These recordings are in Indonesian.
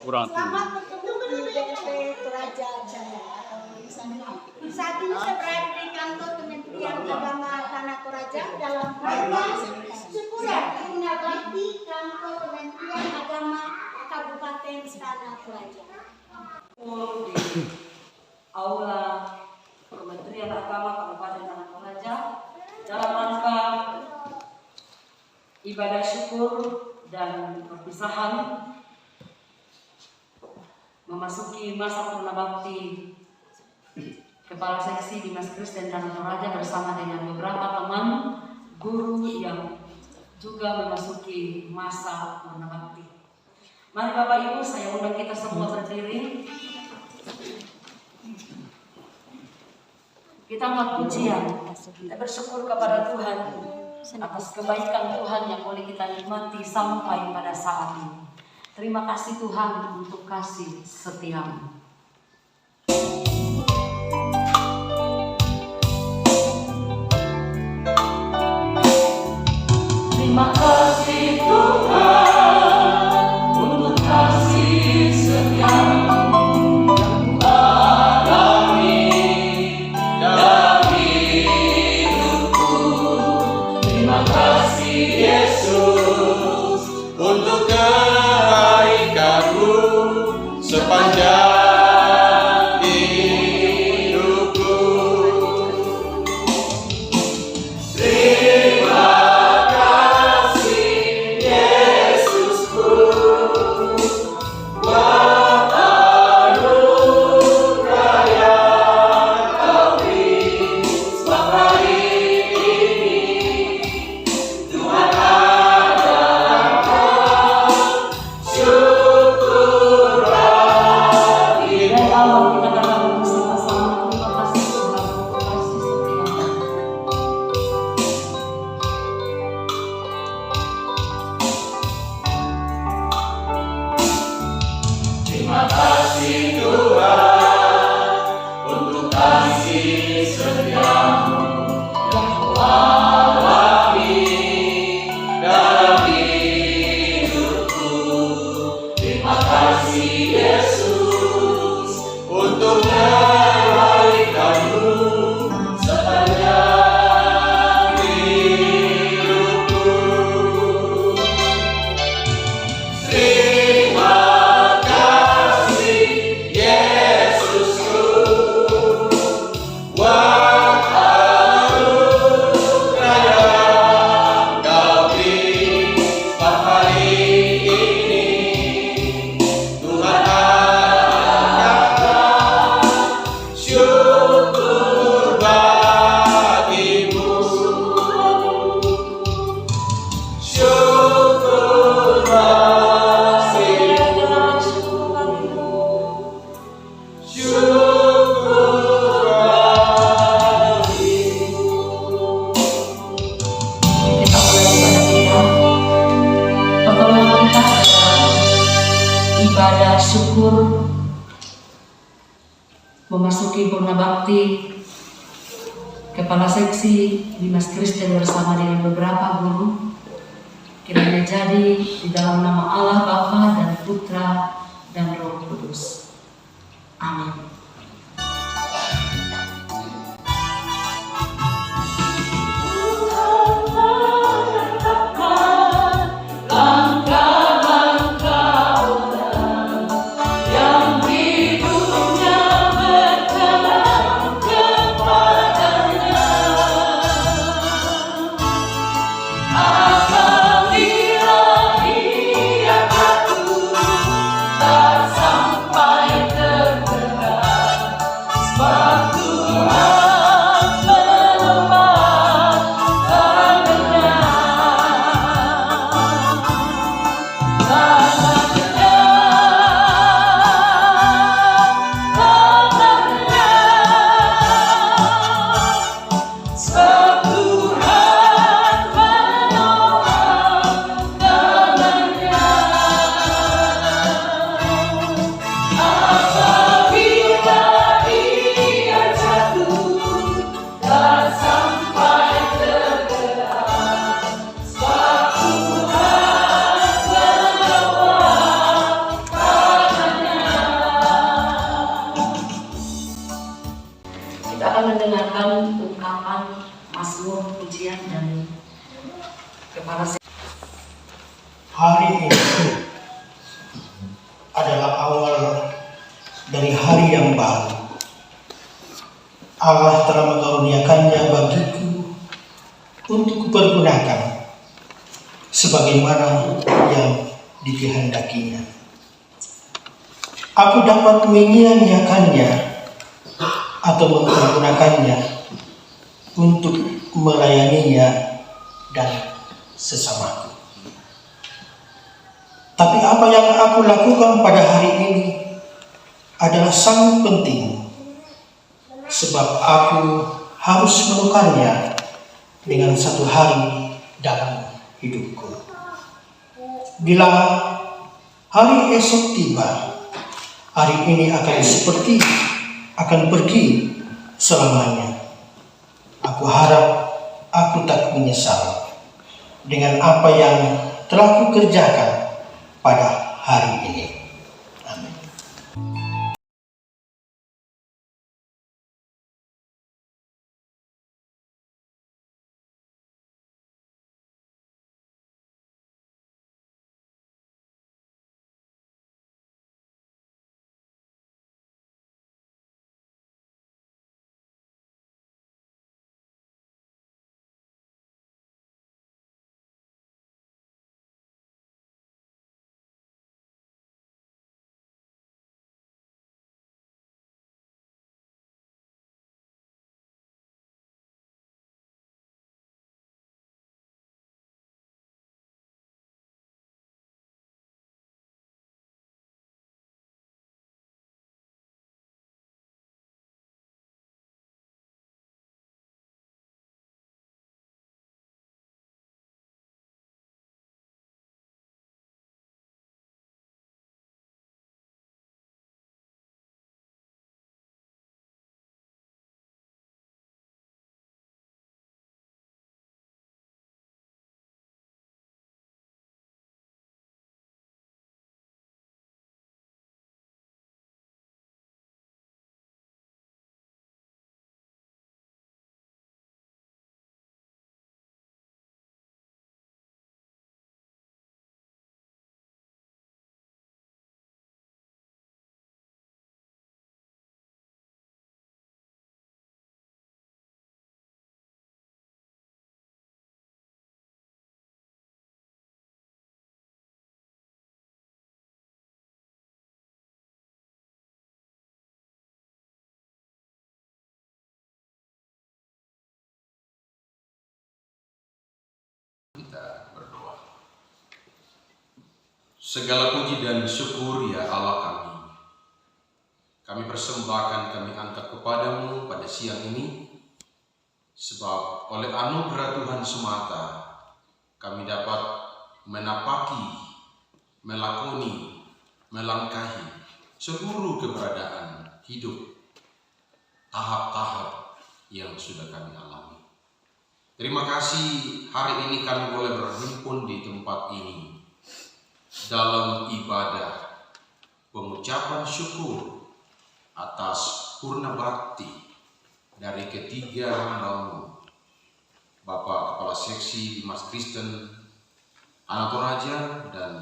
Kurang Selamat bertemu di DP Toraja Jaya. Saat ini saya berada di kantor Kementerian Agama Tanah Toraja dalam rangka syukuran Hari Bakti kantor Kementerian Agama Kabupaten Tanah Toraja. Di Aula Kementerian Agama Kabupaten Tanah Toraja dalam rangka ibadah syukur dan perpisahan memasuki masa purna bakti Kepala Seksi Dinas Kristen Tanah Toraja bersama dengan beberapa teman guru yang juga memasuki masa purna bakti. Mari Bapak Ibu, saya undang kita semua berdiri. Kita angkat pujian, kita bersyukur kepada Tuhan atas kebaikan Tuhan yang boleh kita nikmati sampai pada saat ini. Terima kasih Tuhan untuk kasih setiamu. Terima kasih Tuhan untuk kasih setiamu yang alami dalam hidupku. Terima kasih Yesus untuk kebaikanmu sepanjang hidupku. Terima kasih Yesusku buat anugerah yang Kau beri sebab hari ini Tuhan adalah Kau. Syukur bagi dan Allah kita dalam bersama-sama. Terima kasih Tuhan untuk kasih setiamu. Terima kasih Tuhan untuk kasih setiamu yang Kau alami dalam hidupku. Terima kasih Yesus untuk kebaikanmu sepanjang hidupku. Terima kasih Yesusku buat anugerah yang Kau beri sebab hari ini Tuhan adalah syukur bagimu. Syukur bagimu. Syukur bagimu. Kita mulai ibadah kita. Pertama kita adalah ibadah syukur memasuki purna bakti Kepala Seksi Dinas Kristen bersama dengan beberapa guru. Kiranya jadi di dalam nama Allah Bapa dan Putra dan Roh Kudus. Amin. Langkah-langkah orang yang hidupnya berkenan kepadanya apabila ia takut tak sampai tergerak. adalah awal dari hari yang baru. Allah telah mengaruniakannya bagiku untuk kupergunakan sebagaimana yang dikehendakinya. Aku dapat menyia-nyiakannya atau mempergunakannya untuk melayaninya dan sesamaku. Tapi apa yang aku lakukan pada hari ini adalah sangat penting, sebab aku harus menukarnya dengan satu hari dalam hidupku. Bila hari esok tiba, hari ini akan pergi selamanya. Aku harap aku tak menyesal dengan apa yang telah kukerjakan pada hari ini. Amin. Kita berdoa. Segala puji dan syukur ya Allah kami persembahkan, kami angkat kepadamu pada siang ini, sebab oleh anugerah Tuhan semata kami dapat menapaki, melakoni, melangkahi seluruh keberadaan hidup, tahap-tahap yang sudah kami alami. Terima kasih hari ini kami boleh berhimpun di tempat ini dalam ibadah pengucapan syukur atas purna bakti dari ketiga hambamu, Bapak Kepala Seksi Dimas Kristen Anak Toraja dan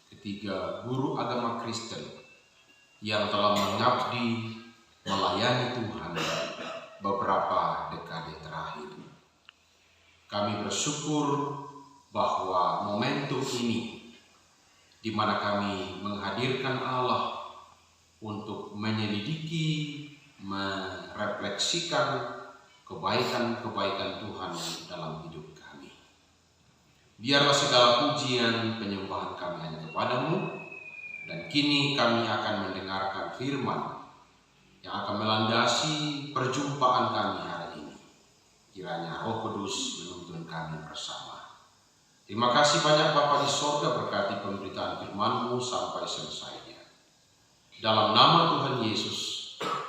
ketiga guru agama Kristen yang telah mengabdi melayani Tuhan beberapa dekade terakhir. Kami bersyukur bahwa momentum ini di mana kami menghadirkan Allah untuk menyelidiki, merefleksikan kebaikan-kebaikan Tuhan dalam hidup kami. Biarlah segala pujian penyembahan kami hanya kepadamu, dan kini kami akan mendengarkan firman yang akan melandasi perjumpaan kami hari ini. Kiranya Roh Kudus menuntun kami bersama. Terima kasih banyak Bapa di sorga, berkati pemberitaan firman-Mu sampai selesainya. Dalam nama Tuhan Yesus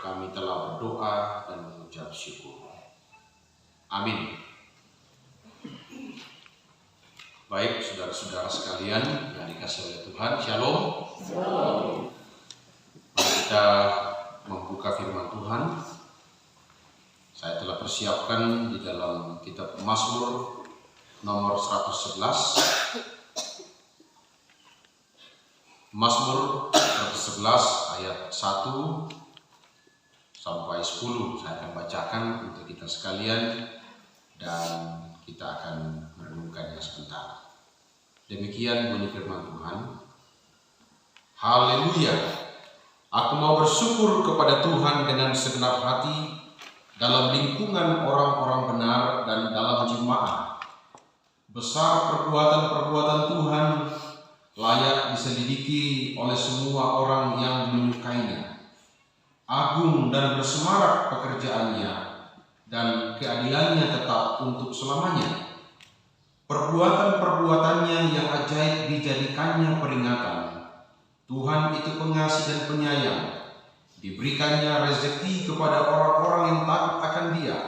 kami telah berdoa dan mengucap syukur. Amin. Baik saudara-saudara sekalian yang dikasihi oleh Tuhan, Shalom. Mari kita membuka firman Tuhan. Saya telah persiapkan di dalam kitab Mazmur nomor 111. Mazmur 111 ke-11 ayat 1 sampai 10 saya akan bacakan untuk kita sekalian dan kita akan merenungkannya sebentar. Demikian bunyi firman Tuhan. Haleluya. Aku mau bersyukur kepada Tuhan dengan segenap hati dalam lingkungan orang-orang benar dan dalam jemaah. Besar perbuatan-perbuatan Tuhan, layak diselidiki oleh semua orang yang menyukainya. Agung dan bersemarak pekerjaannya, dan keadilannya tetap untuk selamanya. Perbuatan-perbuatannya yang ajaib dijadikannya peringatan. Tuhan itu pengasih dan penyayang. Diberikannya rezeki kepada orang-orang yang takut akan Dia.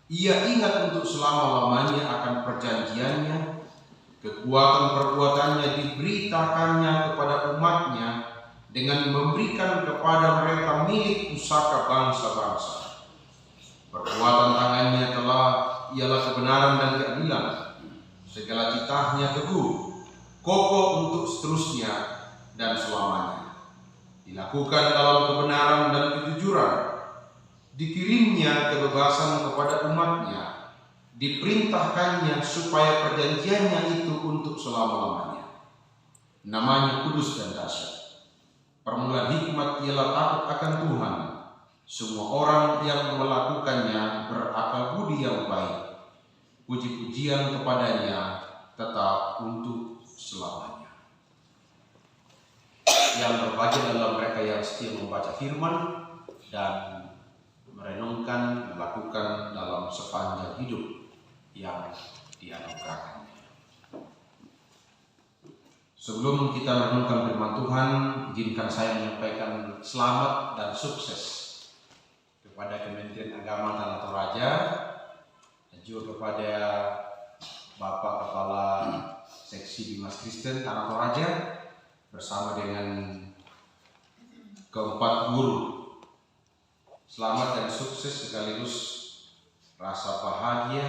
Ia ingat untuk selama-lamanya akan perjanjiannya. Kekuatan perbuatannya diberitakannya kepada umatnya dengan memberikan kepada mereka milik pusaka bangsa-bangsa. Perbuatan tangannya ialah kebenaran dan keadilan. Segala titahnya teguh, kokoh untuk seterusnya dan selamanya. Dilakukan dalam kebenaran dan kejujuran. Dikirimnya kebebasan kepada umatnya. Diperintahkannya supaya perjanjiannya itu untuk selama-lamanya. Namanya kudus dan dahsyat. Permulaan hikmat ialah takut akan Tuhan. Semua orang yang melakukannya berakal budi yang baik. Puji-pujian kepadanya tetap untuk selamanya. Yang berbahagia adalah mereka yang setia membaca firman dan merenungkan, melakukan dalam sepanjang hidup yang dianugerahkan. Sebelum kita merenungkan firman Tuhan, izinkan saya menyampaikan selamat dan sukses kepada Kementerian Agama Tanah Toraja dan juga kepada Bapak Kepala Seksi Bimas Kristen Tanah Toraja bersama dengan keempat guru. Selamat dan sukses sekaligus rasa bahagia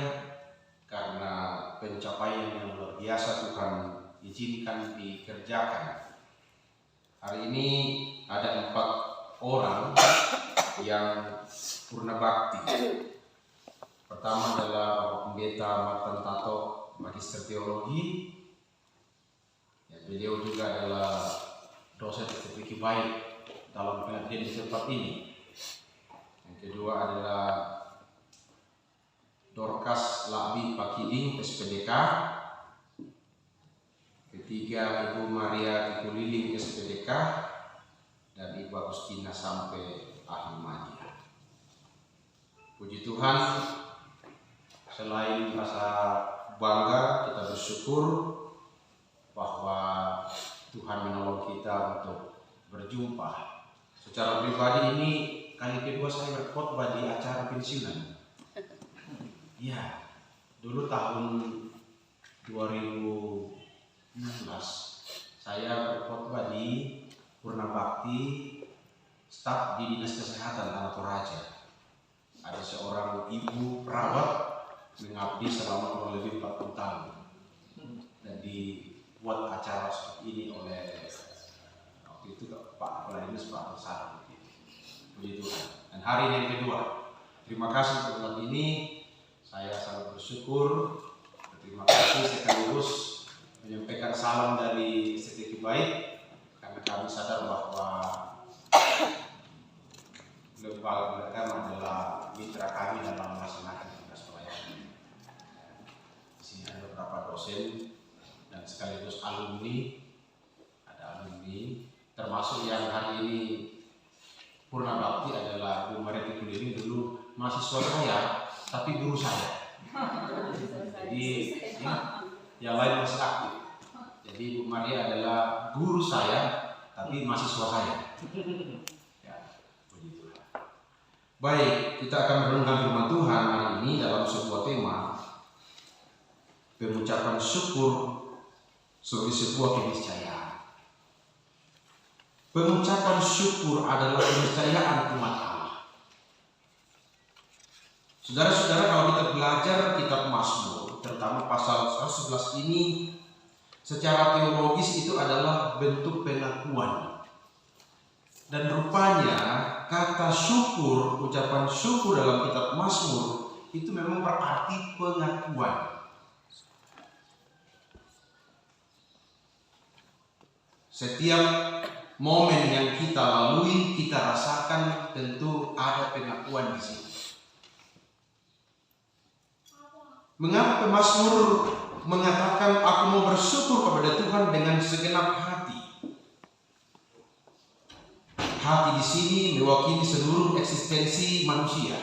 karena pencapaian yang luar biasa Tuhan izinkan dikerjakan. Hari ini ada 4 orang yang purna bakti. Pertama adalah Bapak Pendeta Martin Tato, Magister Teologi. Ya, beliau juga adalah dosen estetik baik dalam pengabdian di tempat ini. Yang kedua adalah Dorcas Labi Pakiding, SPDK. Ketiga, Ibu Maria Tikuliling, SPDK, dan Ibu Agustina sampai Ahimania. Puji Tuhan, selain rasa bangga, kita bersyukur bahwa Tuhan menolong kita untuk berjumpa. Secara pribadi ini kali kedua saya berkhotbah di acara pensiunan. Ya, dulu tahun 2016 saya berkhotbah di Purna Bakti staf di Dinas Kesehatan Tanah Toraja. Ada seorang ibu perawat mengabdi selama kurang lebih 40 tahun dan dibuat acara seperti ini oleh waktu itu Pak Kepala Dinas Pak Persara. Puji Tuhan. Dan hari ini yang kedua, terima kasih untuk tempat ini. Saya sangat bersyukur. Terima kasih sekaligus menyampaikan salam dari Estetik Baik karena kami sadar bahwa lembaga mereka adalah mitra kami dalam melaksanakan tugas pelayanan. Di sini ada beberapa dosen dan sekaligus alumni, ada alumni termasuk yang hari ini Purna Bakti adalah Bu Maria Tikuliling, dulu mahasiswa saya tapi guru saya. Jadi yang lain masih aktif. Jadi Bu Maria adalah guru saya, tapi mahasiswa saya. Ya, begitu. Baik, kita akan merenungkan firman Tuhan hari ini dalam sebuah tema pengucapan syukur sebagai sebuah keniscayaan. Pengucapan syukur adalah keniscayaan umat Allah. Saudara-saudara, kalau kita belajar kitab Mazmur, terutama pasal 111 ini, secara teologis itu adalah bentuk pengakuan Dan rupanya kata syukur, ucapan syukur dalam kitab Mazmur itu memang berarti pengakuan. Setiap momen yang kita lalui, kita rasakan tentu ada pengakuan di sini. Mengapa pemazmur mengatakan aku mau bersyukur kepada Tuhan dengan segenap hati? Hati di sini mewakili seluruh eksistensi manusia.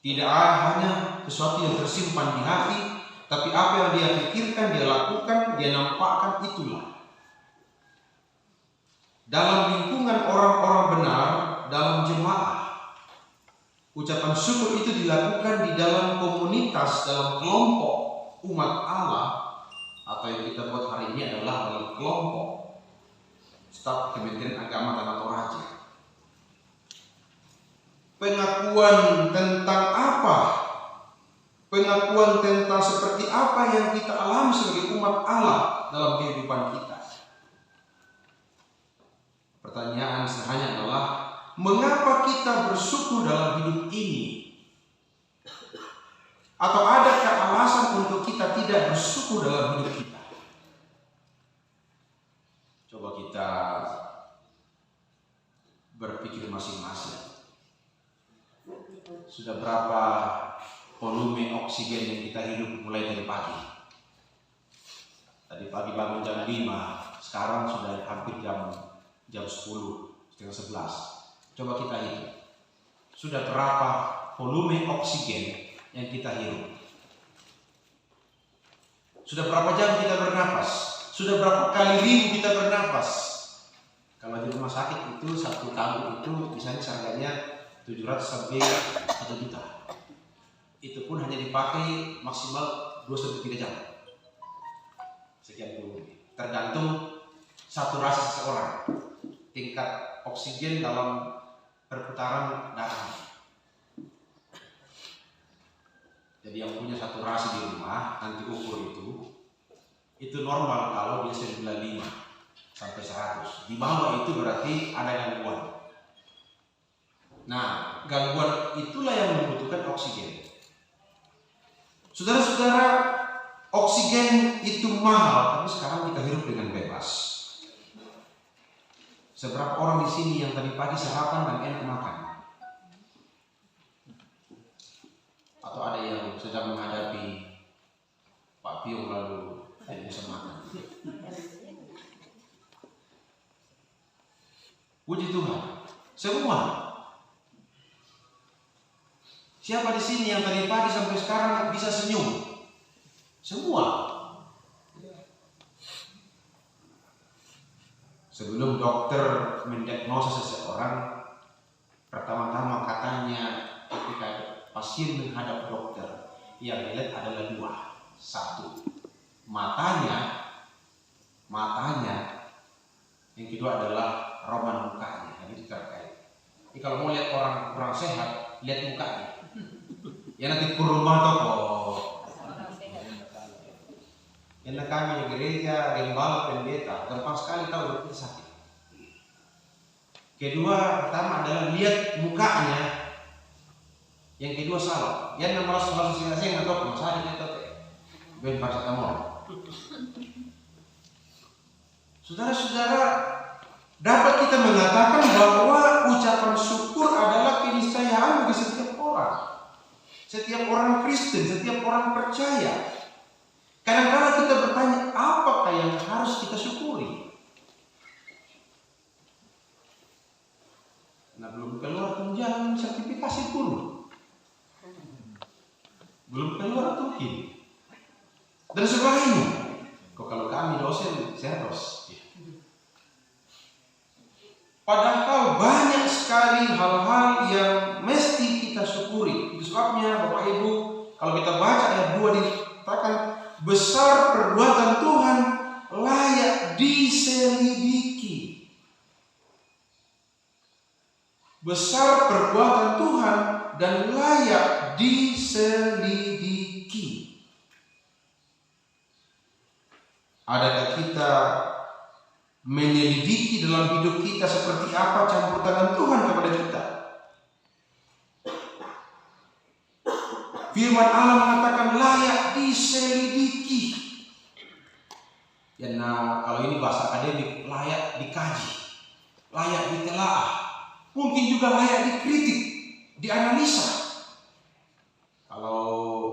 Tidak hanya sesuatu yang tersimpan di hati, tapi apa yang dia pikirkan, dia lakukan, dia nampakkan, itulah. Dalam lingkungan orang-orang benar, dalam jemaah, ucapan syukur itu dilakukan di dalam komunitas, dalam kelompok umat Allah, atau yang kita buat hari ini adalah dalam kelompok staf Kementerian Agama Tanah Toraja. Pengakuan tentang apa? Pengakuan tentang seperti apa yang kita alami sebagai umat Allah dalam kehidupan kita. Pertanyaan sederhana adalah, mengapa kita bersyukur dalam hidup ini? Atau adakah alasan untuk kita tidak bersyukur dalam hidup kita? Coba kita berpikir masing-masing. Sudah berapa volume oksigen yang kita hidup mulai dari pagi? Tadi pagi bangun jam 5, sekarang sudah hampir jam 10, setengah 11. Coba kita hitung. Sudah berapa volume oksigen yang kita hirup? Sudah berapa jam kita bernapas? Sudah berapa kali minggu kita bernapas? Kalau di rumah sakit itu satu tabung itu misalnya harganya 700 sampai 1 juta. Itu pun hanya dipakai maksimal 2-3 jam. Sekian volume. Tergantung saturasi seseorang, tingkat oksigen dalam perputaran darah. Jadi yang punya saturasi di rumah nanti ukur itu normal kalau dia 95 sampai 100. Di bawah itu berarti ada gangguan. Nah, gangguan itulah yang membutuhkan oksigen. Saudara-saudara, oksigen itu mahal, tapi sekarang kita hidup dengan bebas. Seberapa orang di sini yang tadi pagi sarapan dan enak makan? Atau ada yang sedang menghadapi Pak Piung lalu tidak bisa makan? Puji Tuhan, semua. Siapa di sini yang tadi pagi sampai sekarang bisa senyum? Semua. Sebelum dokter mendiagnosa seseorang, pertama-tama katanya ketika pasien menghadap dokter, yang dilihat adalah 2. 1, matanya. Yang kedua adalah roman mukanya. Jadi terkait. Jadi kalau mau lihat orang kurang sehat, lihat mukanya. Ya nanti ke rumah toko. Karena kami di gereja, gembala, pendeta, gampang sekali tahu kita sakit. Kedua, pertama adalah lihat mukanya. Yang kedua salah. Yang nomor salah saya nggak tahu masalah itu ben paracetamol. Saudara-saudara, dapat kita mengatakan bahwa ucapan syukur adalah keniscayaan bagi setiap orang. Setiap orang Kristen, setiap orang percaya. Kadang-kadang kita bertanya, apakah yang harus kita syukuri? Nah, belum keluar tunjangan sertifikasi pun. Belum keluar tukin. Dan sebagainya. Kok kalau kami dosen, sertos. Padahal banyak sekali hal-hal yang mesti kita syukuri. Itu sebabnya Bapak Ibu, kalau kita baca ayat 2 dikatakan, besar perbuatan Tuhan layak diselidiki. Besar perbuatan Tuhan dan layak diselidiki. Adakah kita menyelidiki dalam hidup kita seperti apa campur tangan Tuhan kepada kita. Firman Allah mengatakan layak diselidiki. Ya, nah, kalau ini bahasa akademik, layak dikaji, layak ditelaah, mungkin juga layak dikritik, dianalisa. Kalau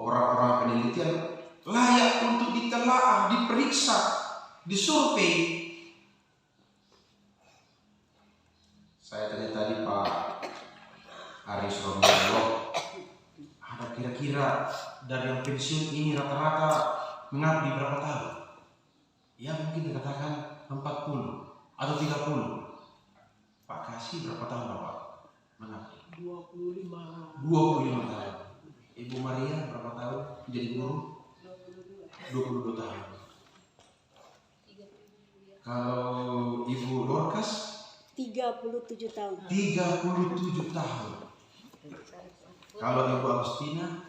orang-orang penelitian, layak untuk ditelaah, diperiksa, disurvei. Saya tanya tadi Pak Aris Romero, ada kira-kira dari yang pensiun ini rata-rata mengabdi berapa tahun? Ya mungkin dikatakan 40 atau 30. Pak Kasih berapa tahun Bapak mengabdi? 25 tahun. Ibu Maria berapa tahun menjadi guru? 22 tahun. Kalau Ibu Dorcas 37 tahun. 37 tahun. Kalau Ibu Agustina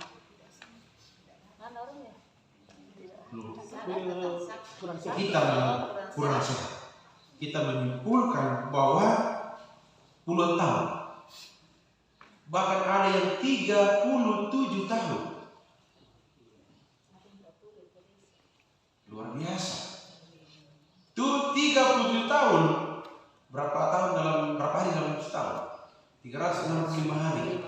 kita kurang sehat. Kita menyimpulkan bahwa puluhan tahun, bahkan ada yang 37 tahun. Luar biasa. Tuh 37 tahun. Berapa hari dalam setahun? 365 hari.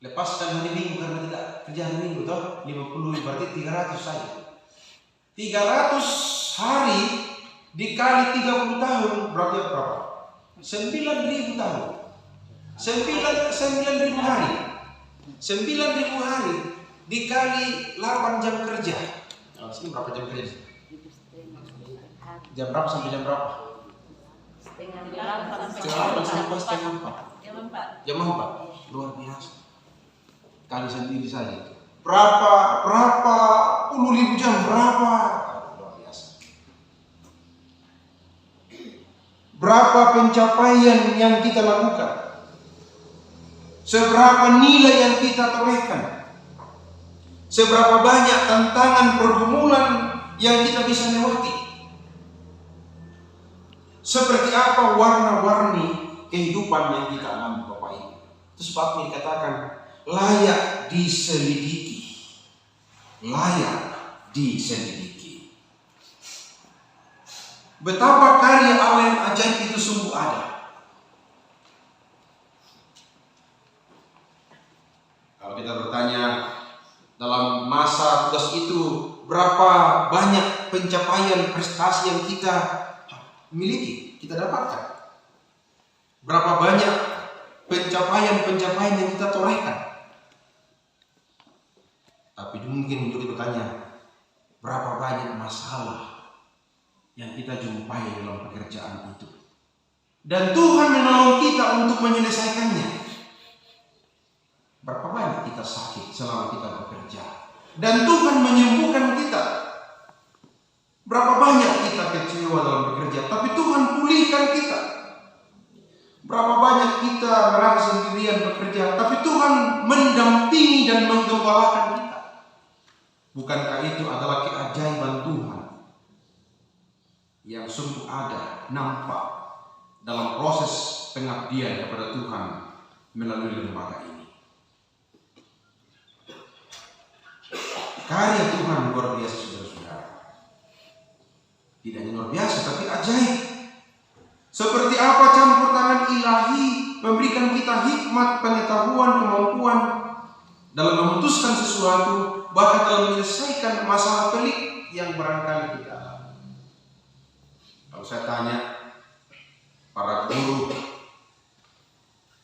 Lepaskan hari Minggu karena tidak kerja hari Minggu toh 50 berarti 300 saja. 300 hari dikali 30 tahun berarti berapa? 9.000 tahun. 9.000 hari. 9.000 hari dikali 8 jam kerja. Nah, sini berapa jam kerja? Jam berapa sampai jam berapa? Setengah 4. Jam 4. Luar biasa. Kali sendiri saja. Berapa puluh ribu jam, berapa? Luar biasa. Berapa pencapaian yang kita lakukan? Seberapa nilai yang kita torehkan? Seberapa banyak tantangan pergumulan yang kita bisa lewati? Seperti apa warna-warni kehidupan yang kita alami Bapak Ibu? Itu sebabnya dikatakan layak diselidiki. Layak diselidiki. Betapa karya Allah yang ajaib itu sungguh ada. Kalau kita bertanya dalam masa tugas itu berapa banyak pencapaian prestasi yang kita miliki, kita dapatkan. Berapa banyak pencapaian yang kita torehkan. Tapi mungkin untuk bertanya, berapa banyak masalah yang kita jumpai dalam pekerjaan itu. Dan Tuhan menolong kita untuk menyelesaikannya. Berapa banyak kita sakit selama kita bekerja. Dan Tuhan menyembuhkan kita. Berapa banyak kita kecewa dalam bekerja, tapi Tuhan pulihkan kita. Berapa banyak kita merasa sendirian bekerja, tapi Tuhan mendampingi dan menggembalakan kita. Bukankah itu adalah keajaiban Tuhan yang sungguh ada, nampak dalam proses pengabdian kepada Tuhan melalui lembaga ini. Karya Tuhan luar biasa, saudara-saudara. Tidak hanya luar biasa, tapi ajaib. Seperti apa campur tangan ilahi memberikan kita hikmat, pengetahuan, kemampuan dalam memutuskan sesuatu, bahkan dalam menyelesaikan masalah pelik yang barangkali kita alami. Kalau saya tanya para guru,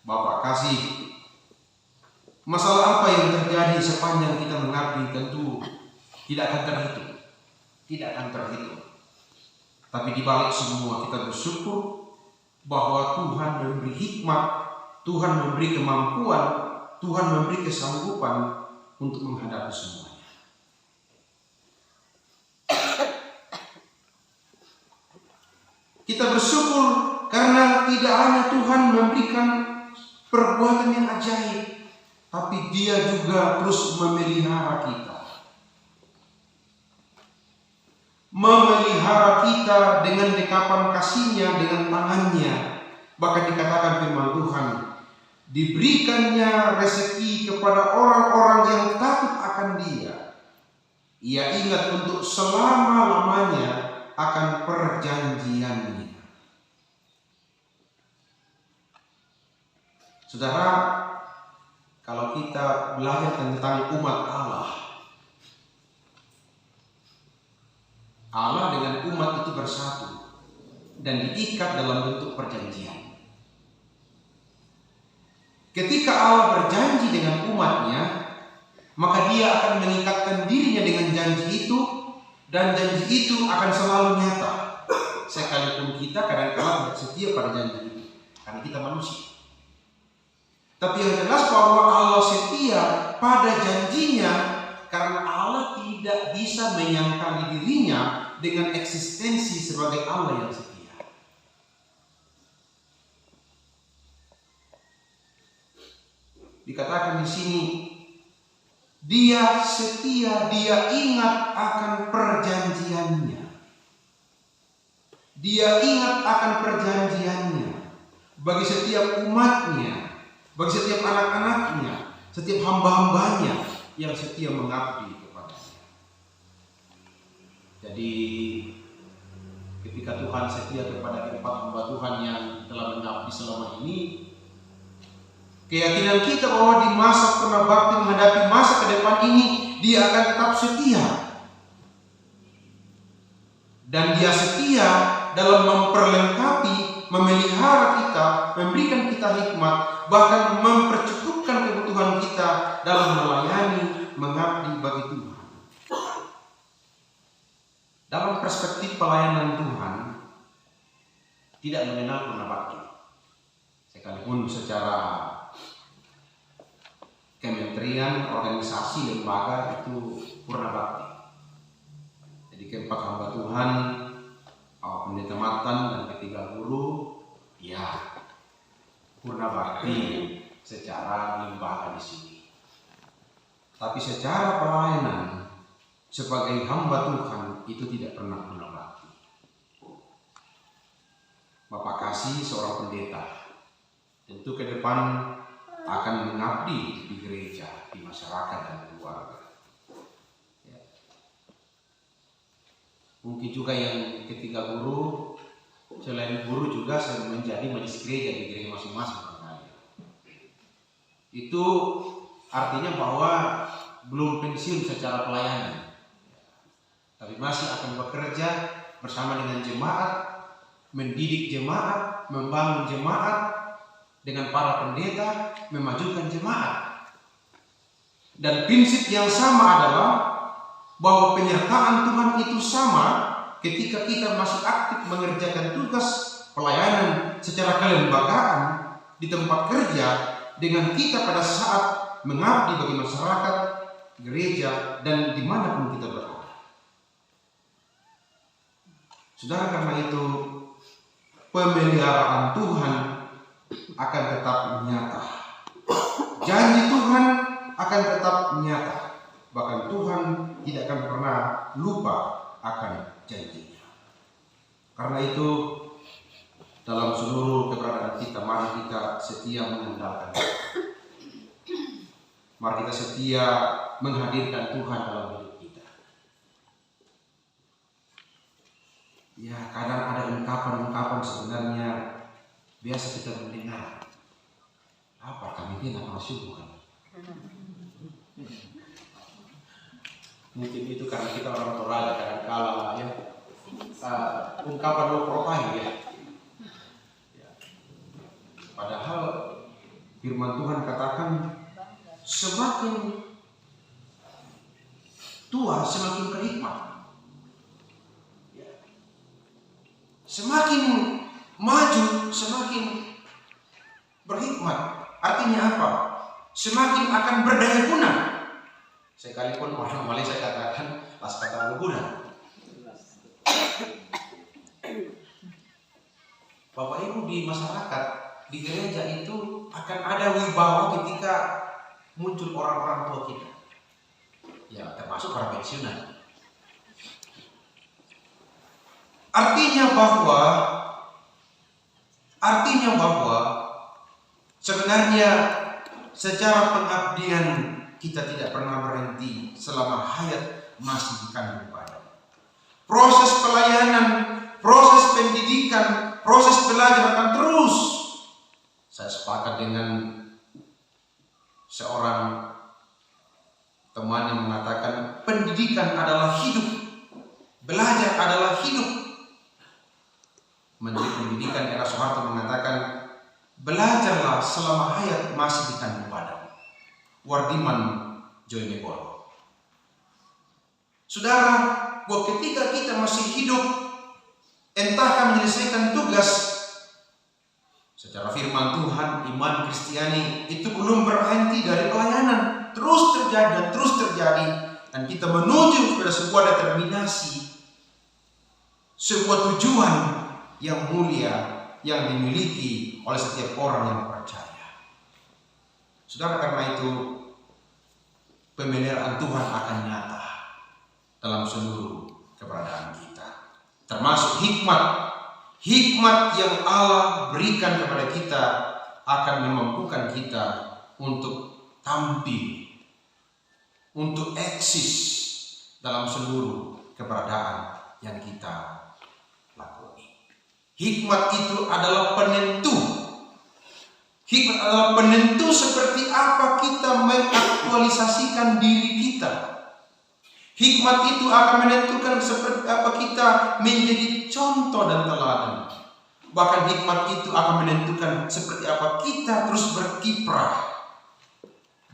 Bapak Kasih, masalah apa yang terjadi sepanjang kita mengabdi, tentu tidak akan terhitung. Tidak akan terhitung. Tapi di balik semua kita bersyukur bahwa Tuhan memberi hikmat, Tuhan memberi kemampuan, Tuhan memberi kesanggupan untuk menghadapi semuanya. Kita bersyukur karena tidak hanya Tuhan memberikan perbuatan yang ajaib, tapi Dia juga terus memelihara kita. memelihara kita dengan dekapan kasih-Nya, dengan tangan-Nya. Bahkan dikatakan firman Tuhan, diberikannya rezeki kepada orang-orang yang takut akan Dia. Ia ingat untuk selama-lamanya akan perjanjian-Nya. Saudara, kalau kita belajar tentang umat Allah dengan umat itu bersatu dan diikat dalam bentuk perjanjian. Ketika Allah berjanji dengan umatnya, maka Dia akan mengikatkan dirinya dengan janji itu, dan janji itu akan selalu nyata. Sekalipun kita kadang-kadang tidak setia pada janji itu, karena kita manusia. Tapi yang jelas bahwa Allah setia pada janjinya, karena Allah tidak bisa menyangkali dirinya dengan eksistensi sebagai Allah yang setia. Dikatakan di sini, Dia setia, Dia ingat akan perjanjiannya. Dia ingat akan perjanjiannya bagi setiap umatnya, bagi setiap anak-anaknya, setiap hamba-hambanya yang setia mengabdi kepadanya. Jadi ketika Tuhan setia kepada keempat hamba Tuhan yang telah mengabdi selama ini, keyakinan kita bahwa di masa purnabakti menghadapi masa ke depan ini, Dia akan tetap setia. Dan Dia setia dalam memperlengkapi, memelihara kita, memberikan kita hikmat, bahkan mempercukupkan kebutuhan kita dalam melayani, mengabdi bagi Tuhan. Dalam perspektif pelayanan Tuhan, tidak mengenal purnabakti. Sekalipun secara kementerian, organisasi, lembaga itu purnabakti. Jadi keempat hamba Tuhan, pendeta Matan dan ketiga guru, ya purnabakti secara lembaga di sini. Tapi secara pelayanan sebagai hamba Tuhan itu tidak pernah purnabakti. Bapak kasih seorang pendeta, tentu ke depan akan mengabdi di gereja, di masyarakat dan keluarga. Ya. Mungkin juga yang ketiga guru, selain guru juga menjadi majelis gereja di gereja masing-masing. Itu artinya bahwa belum pensiun secara pelayanan, tapi masih akan bekerja bersama dengan jemaat, mendidik jemaat, membangun jemaat, dengan para pendeta, memajukan jemaat. Dan prinsip yang sama adalah bahwa penyertaan Tuhan itu sama ketika kita masih aktif mengerjakan tugas pelayanan secara kelembagaan di tempat kerja, dengan kita pada saat mengabdi bagi masyarakat, gereja, dan dimanapun kita berada. Saudara, karena itu pemeliharaan Tuhan akan tetap nyata. Janji Tuhan akan tetap nyata. Bahkan Tuhan tidak akan pernah lupa akan janjinya. Karena itu dalam seluruh keberadaan kita, mari kita setia mengandalkan Tuhan. Mari kita setia menghadirkan Tuhan dalam hidup kita. Ya, kadang ada ungkapan-ungkapan sebenarnya biasa kita mendengar. Apa kami ini nama syukur? Mungkin itu karena kita orang Toraja, kadang-kala ya ungkapan lo profil ya. Padahal firman Tuhan katakan semakin tua semakin berhikmat. Semakin maju semakin berhikmat. Artinya apa? Semakin akan berdaya guna. Sekalipun orang Malaysia katakan las kata berguna. Bapak Ibu, di masyarakat, di gereja itu akan ada wibawa ketika muncul orang-orang tua kita. Ya, termasuk para pensiunan. Artinya bahwa sebenarnya secara pengabdian kita tidak pernah berhenti selama hayat masih di kandung badan. Proses pelayanan, proses pendidikan, proses belajar akan terus. Saya sepakat dengan seorang teman yang mengatakan pendidikan adalah hidup, belajar adalah hidup. Menteri Pendidikan era Soeharto mengatakan, belajarlah selama hayat masih di kandung badan. Wardiman Joynegoro. Saudara, bahwa ketika kita masih hidup, entah kami menyelesaikan tugas secara firman Tuhan, iman Kristiani itu belum berhenti dari pelayanan, terus terjadi dan terus terjadi, dan kita menuju kepada sebuah determinasi, sebuah tujuan yang mulia yang dimiliki oleh setiap orang yang percaya. Saudara, karena itu pemeliharaan Tuhan akan nyata dalam seluruh keberadaan kita, termasuk hikmat yang Allah berikan kepada kita akan memampukan kita untuk tampil, untuk eksis dalam seluruh keberadaan yang kita lakoni. Hikmat itu adalah penentu. Hikmat adalah penentu seperti apa kita mengaktualisasikan diri kita. Hikmat itu akan menentukan seperti apa kita menjadi contoh dan teladan. Bahkan hikmat itu akan menentukan seperti apa kita terus berkiprah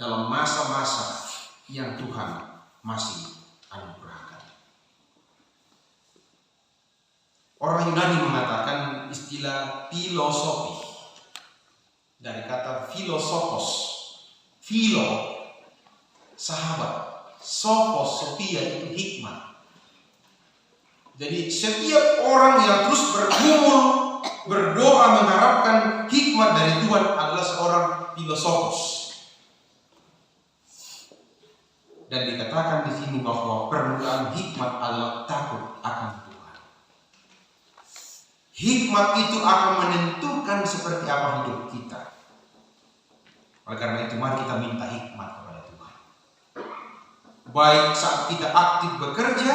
dalam masa-masa yang Tuhan masih anugerahkan. Orang Yunani mengatakan istilah filosofi dari kata filosofos. Philo, sahabat. Sophos, Sophia itu hikmat. Jadi setiap orang yang terus bergumul, berdoa mengharapkan hikmat dari Tuhan adalah seorang filosofos. Dan dikatakan di sini bahwa permulaan hikmat adalah takut akan Tuhan. Hikmat itu akan menentukan seperti apa hidup kita. Oleh karena itu mari kita minta hikmat kepada Tuhan. Baik saat kita aktif bekerja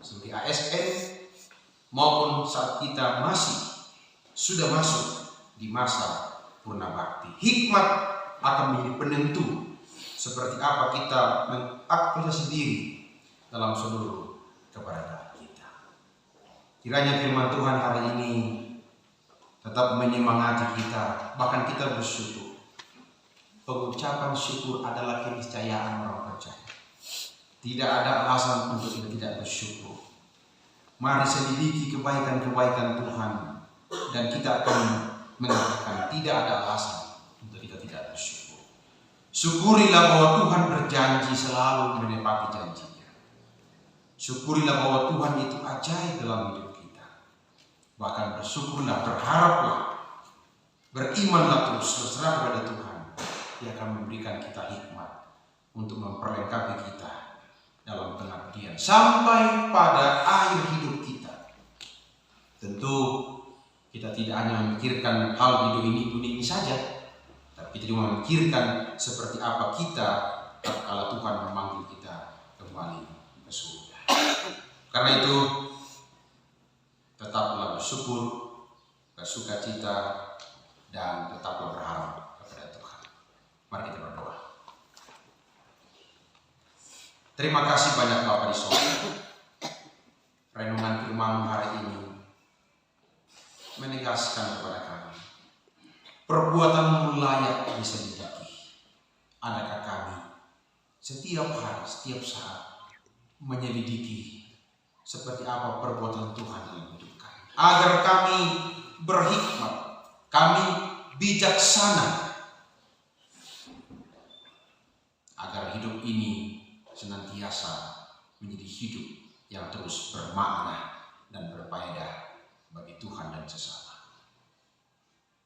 sebagai ASN maupun saat kita sudah masuk di masa purna bakti. Hikmat akan menjadi penentu seperti apa kita mengaktualisasi diri dalam seluruh keberadaan kita. Kiranya firman Tuhan hari ini tetap menyemangati kita, bahkan kita bersyukur. Pengucapan syukur adalah keniscayaan orang percaya. Tidak ada alasan untuk kita tidak bersyukur. Mari selidiki kebaikan-kebaikan Tuhan dan kita akan mengatakan tidak ada alasan untuk kita tidak bersyukur. Syukurilah bahwa Tuhan berjanji selalu menepati janjinya. Syukurilah bahwa Tuhan itu ajaib dalam hidup kita. Bahkan bersyukurlah, berharaplah, berimanlah terus, berserah kepada Tuhan. Dia akan memberikan kita hikmat untuk memperlengkapi kita dalam pengabdian sampai pada akhir hidup kita. Tentu kita tidak hanya memikirkan hal hidup ini saja, tapi kita juga memikirkan seperti apa kita kalau Tuhan memanggil kita kembali ke surga. Karena itu tetaplah bersyukur, bersukacita, dan tetaplah berharap kepada Tuhan. Mari kita berdoa. Terima kasih banyak Bapak di sorga. Renungan firman hari ini menegaskan kepada kami perbuatanmu layak diselidiki. Adakah kami setiap hari, setiap saat menyelidiki seperti apa perbuatan Tuhan dalam hidup kami, agar kami berhikmat, kami bijaksana, agar hidup ini senantiasa menjadi hidup yang terus bermakna dan berfaedah bagi Tuhan dan sesama.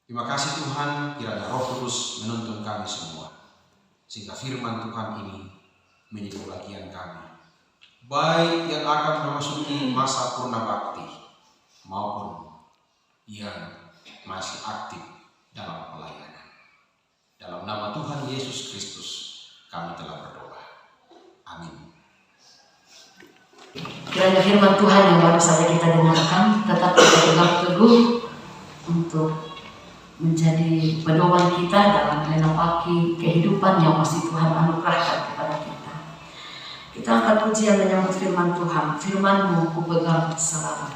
Terima kasih Tuhan, kiranya Roh Kudus menuntun kami semua, sehingga firman Tuhan ini menjadi bagian kami baik yang akan memasuki masa purna bakti maupun yang masih aktif dalam pelayanan. Dalam nama Tuhan Yesus Kristus kami telah berdoa. Amin. Kiranya firman Tuhan yang baru saja kita dengarkan tetap kita pegang teguh untuk menjadi pedoman kita dalam menapaki kehidupan yang masih Tuhan anugerahkan kepada kita. Kita angkat pujian menyambut firman Tuhan. Firman-Mu ku pegang selalu.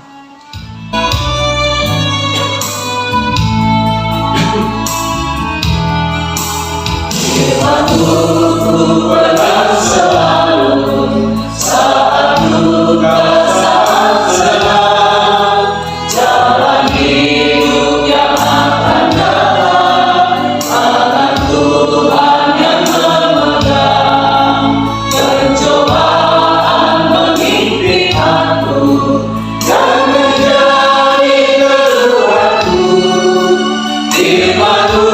Firman-Mu ku pegang selalu, saat duka saat senang, jalan hidup yang akan datang, tangan Tuhan yang memegang, pencobaan menghimpit aku dan menjadi keluarku. Firman-Mu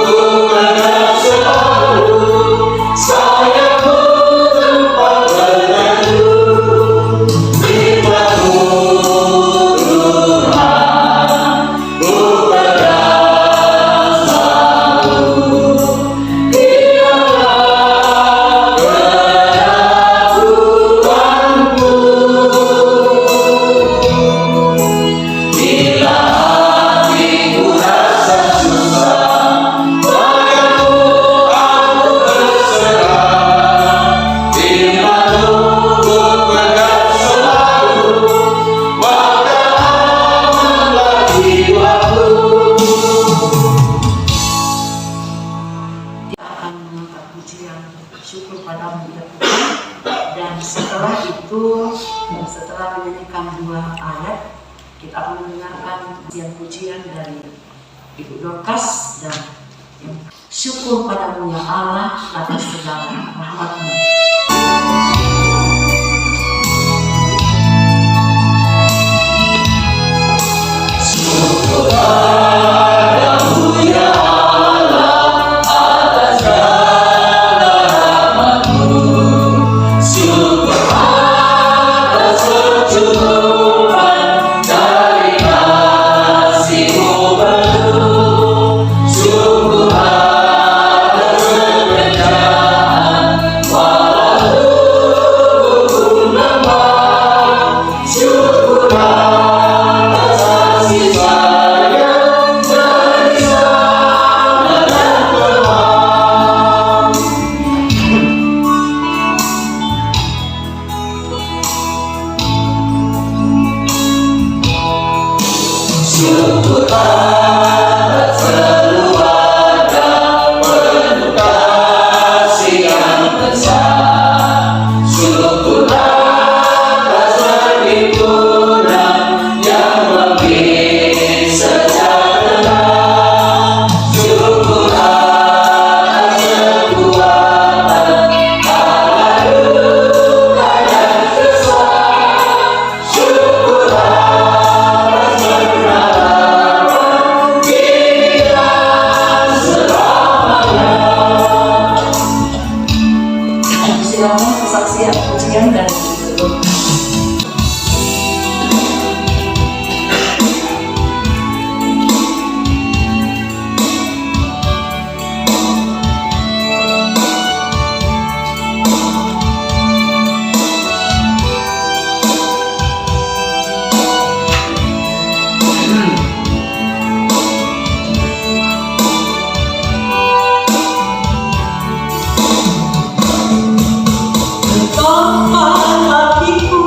ku pegang selalu, sayapmu tempat berteduh. Firman-Mu Tuhan ku pegang selalu, Dialah pengakuanku. Bila hatiku rasa susah, padamu aku berserah. Firman-Mu ku pegang selalu, maka amanlah jiwaku. Kita akan mengangkat pujian syukur padamu ya Tuhan. Dan setelah itu, setelah menyanyikan 2 ayat, kita akan mendengarkan pujian-pujian dari Ibu Dorcas dan syukur padamu ya Allah atas segala rahmat-Mu. Syukur padamu ya Allah atas segala rahmat-Mu. Syukur atas percobaan dari kasih-Mu penuh. Syukur atas kebenaran walau tubuhku lemah. Syukur atas kasih sayang dari sana dan kemana. Syukur atas keluarga penuh kasih yang besar. Syukur atas perhimpunan yang lebih sejahtera. Syukur atas kekuatan kala duka dan kesal. Syukur atas kebenaran kini dan selamanya. Silakan kesaksian pujian dan doa. Betapa hatiku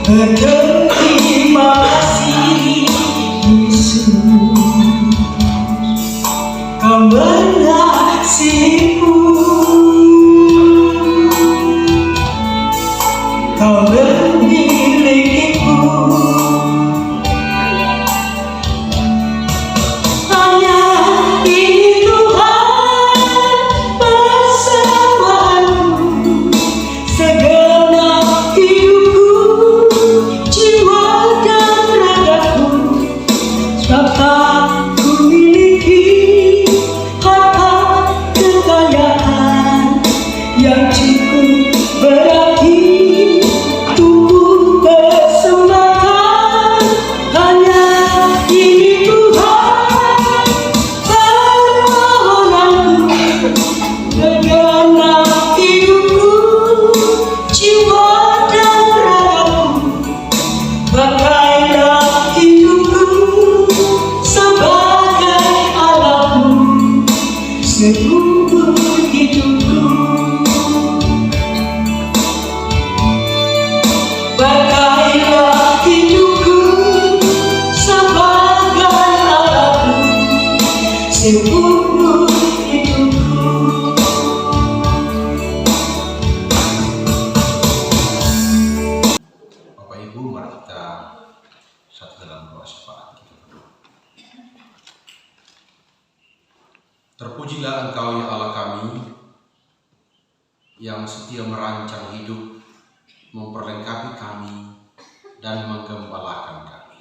berterima kasih Yesus, Kau mengasihiku, Kau memilikiku. Hanya ini Tuhan bersamaku, segenap hidupku, jiwa dan ragaku, dapat ku miliki harta kekayaan. Satu dalam doa syafaat kita berdoa. Terpujilah Engkau ya Allah kami, yang setia merancang hidup, memperlengkapi kami, dan menggembalakan kami.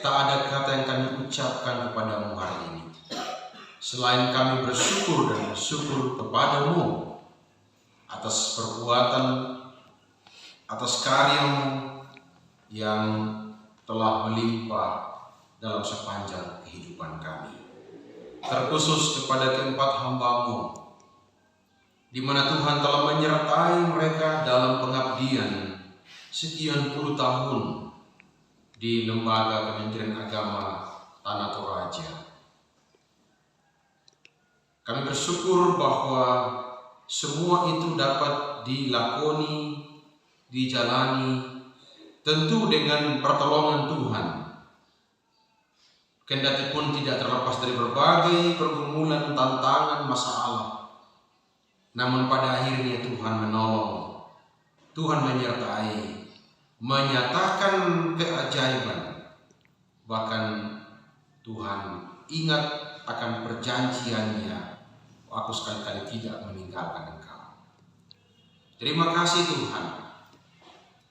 Tak ada kata yang kami ucapkan kepadamu hari ini, selain kami bersyukur dan bersyukur kepadamu atas perbuatan, atas karyamu yang telah melimpah dalam sepanjang kehidupan kami. Terkhusus kepada keempat hamba-Mu, di mana Tuhan telah menyertai mereka dalam pengabdian sekian puluh tahun di Lembaga Kementerian Agama Tanah Toraja. Kami bersyukur bahwa semua itu dapat dilakoni, dijalani, tentu dengan pertolongan Tuhan. Kendati pun tidak terlepas dari berbagai pergumulan, tantangan, masalah. Namun pada akhirnya Tuhan menolong, Tuhan menyertai, menyatakan keajaiban. Bahkan Tuhan ingat akan perjanjiannya, aku sekali-kali tidak meninggalkan Engkau. Terima kasih Tuhan.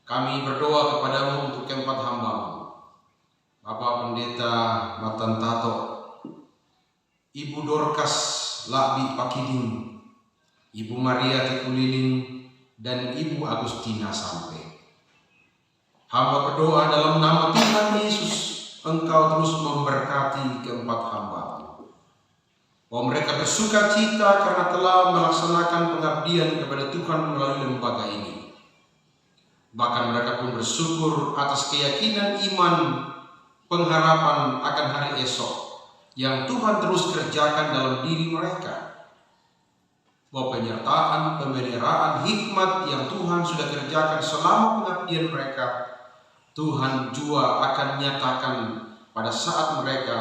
Kami berdoa kepadamu untuk keempat hamba-Mu, Bapak Pendeta Matan Tato, Ibu Dorcas Labi Pakiding, Ibu Maria Tikuliling, dan Ibu Agustina Sampai. Hamba berdoa dalam nama Tuhan Yesus, Engkau terus memberkati keempat hamba-Mu, bahwa mereka bersuka cita karena telah melaksanakan pengabdian kepada Tuhan melalui lembaga ini. Bahkan mereka pun bersyukur atas keyakinan iman, pengharapan akan hari esok yang Tuhan terus kerjakan dalam diri mereka. Bahwa penyertaan, pemeliharaan, hikmat yang Tuhan sudah kerjakan selama pengabdian mereka, Tuhan juga akan nyatakan pada saat mereka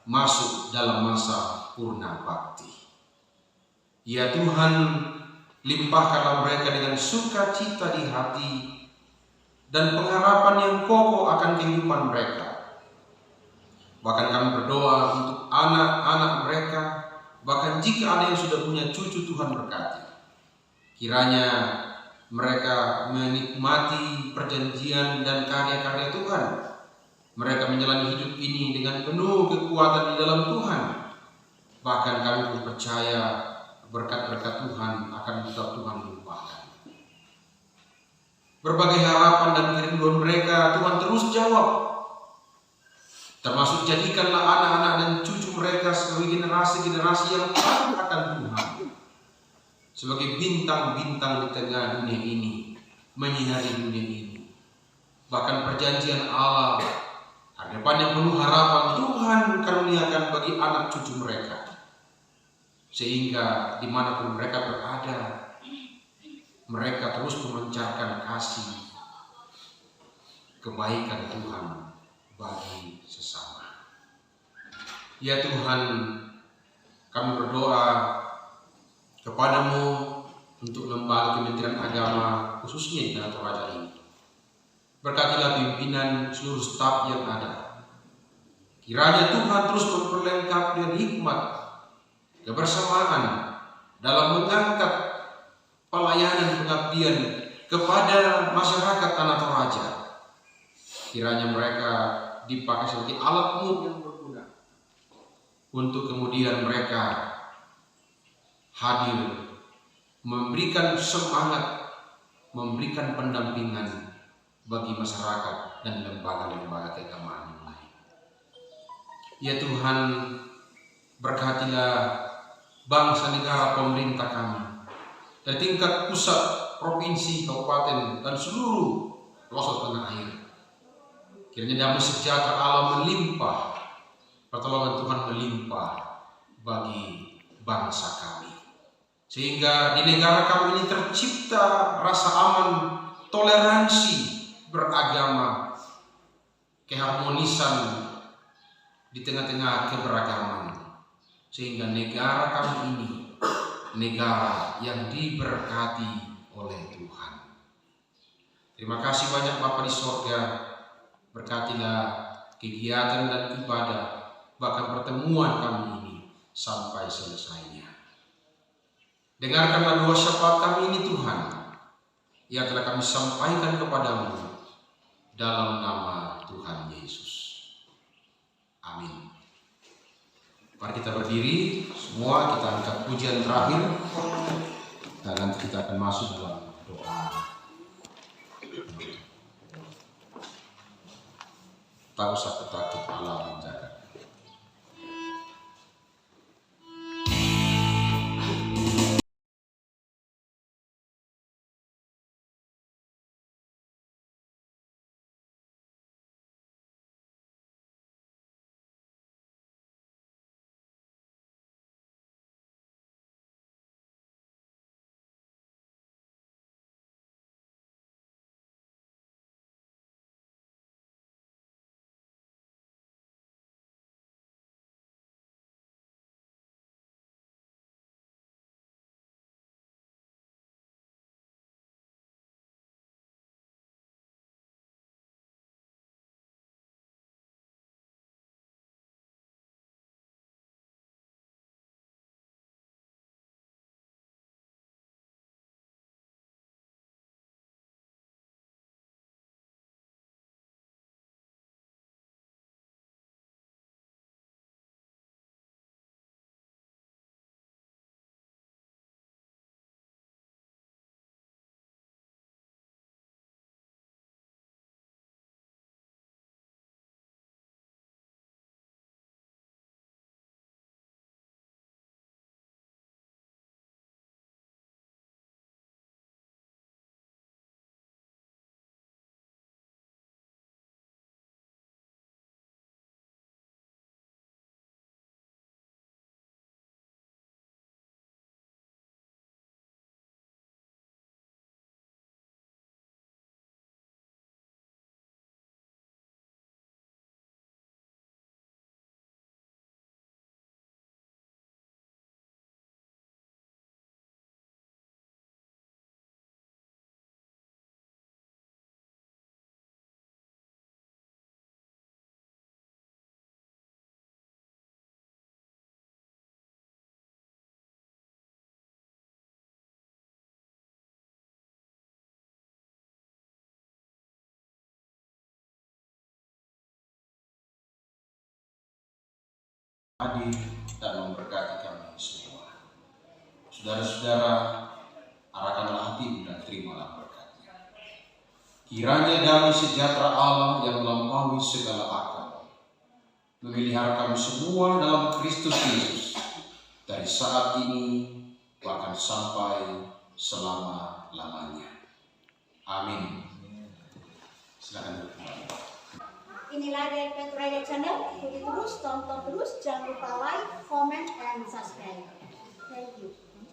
masuk dalam masa purna bakti. Ya Tuhan, limpahkanlah mereka dengan sukacita di hati dan pengharapan yang kokoh akan kehidupan mereka. Bahkan kami berdoa untuk anak-anak mereka, bahkan jika ada yang sudah punya cucu, Tuhan berkati. Kiranya mereka menikmati perjanjian dan karya-karya Tuhan. Mereka menjalani hidup ini dengan penuh kekuatan di dalam Tuhan. Bahkan kami pun percaya berkat-berkat Tuhan akan tetap Tuhan limpahkan. Berbagai harapan dan kerinduan mereka Tuhan terus jawab. Termasuk jadikanlah anak-anak dan cucu mereka sebagai generasi-generasi yang taat akan Tuhan, sebagai bintang-bintang di tengah dunia ini, menyinari dunia ini. Bahkan perjanjian Allah, hari depan yang penuh harapan Tuhan karuniakan bagi anak cucu mereka, sehingga dimanapun mereka berada, mereka terus memancarkan kasih, kebaikan Tuhan bagi sesama. Ya Tuhan, kami berdoa kepadamu untuk lembaga Kementerian Agama khususnya di Tanah Toraja ini. Berkatilah pimpinan seluruh staf yang ada. Kiranya Tuhan terus memperlengkapi dengan hikmat, kebersamaan dalam mengangkat pelayanan pengabdian kepada masyarakat Tanah Toraja. Kiranya mereka dipakai sebagai alatmu yang berguna untuk kemudian mereka hadir, memberikan semangat, memberikan pendampingan bagi masyarakat dan lembaga-lembaga keagamaan yang lain. Ya Tuhan, berkatilah bangsa, negara, pemerintah kami dari tingkat pusat, provinsi, kabupaten, dan seluruh pelosok tanah air. Kiranya damai sejahtera Allah melimpah, pertolongan Tuhan melimpah bagi bangsa kami, sehingga di negara kami ini tercipta rasa aman, toleransi beragama, keharmonisan di tengah-tengah keberagaman, sehingga negara kami ini negara yang diberkati oleh Tuhan. Terima kasih banyak Bapa di sorga. Berkatilah kegiatan dan ibadah, bahkan pertemuan kami ini sampai selesainya. Dengarkanlah doa syafaat kami ini Tuhan, yang telah kami sampaikan kepadamu dalam nama Tuhan Yesus. Amin. Mari kita berdiri, semua kita angkat pujian terakhir, dan nanti kita akan masuk dalam doa. Tak usah takut, Allah menjaga. Hadir dan memberkati kami semua. Saudara-saudara, arahkanlah hatimu dan terimalah berkatnya. Kiranya damai sejahtera Allah yang melampaui segala akal memelihara kami semua dalam Kristus Yesus dari saat ini bahkan sampai selama-lamanya. Amin. Silakan berkembang. Inilah DLP Raja Channel. Ikuti terus, tonton terus, jangan lupa like, comment, and subscribe. Thank you.